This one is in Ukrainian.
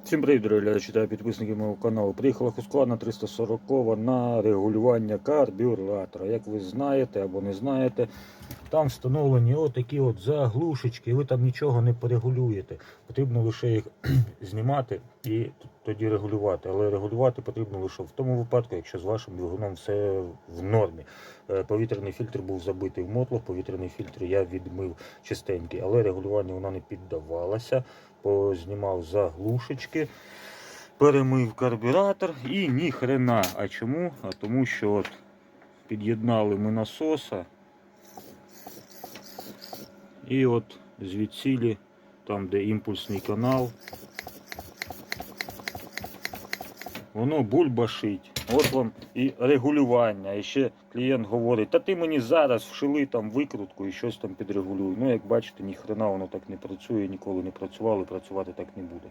Всім привіт, дорогі глядачі та підписники мого каналу. Приїхала Husqvarna 340 на регулювання карбюратора. Як ви знаєте або не знаєте, там встановлені отакі от заглушечки, ви там нічого не порегулюєте. Потрібно лише їх знімати і тоді регулювати. Але регулювати потрібно лише в тому випадку, якщо з вашим двигуном все в нормі. Повітряний фільтр був забитий в мотлох, повітряний фільтр я відмив чистенький, але регулюванню вона не піддавалася. Познімав заглушечки, перемив карбюратор і ні хрена. А чому? А тому що от під'єднали ми насоса і от звідсілі, там де імпульсний канал, воно бульбашить. От вам і регулювання. І ще клієнт говорить, та ти мені зараз вшили там викрутку і щось там підрегулюй. Ну, як бачите, ні хрена воно так не працює, ніколи не працювало і працювати так не буде.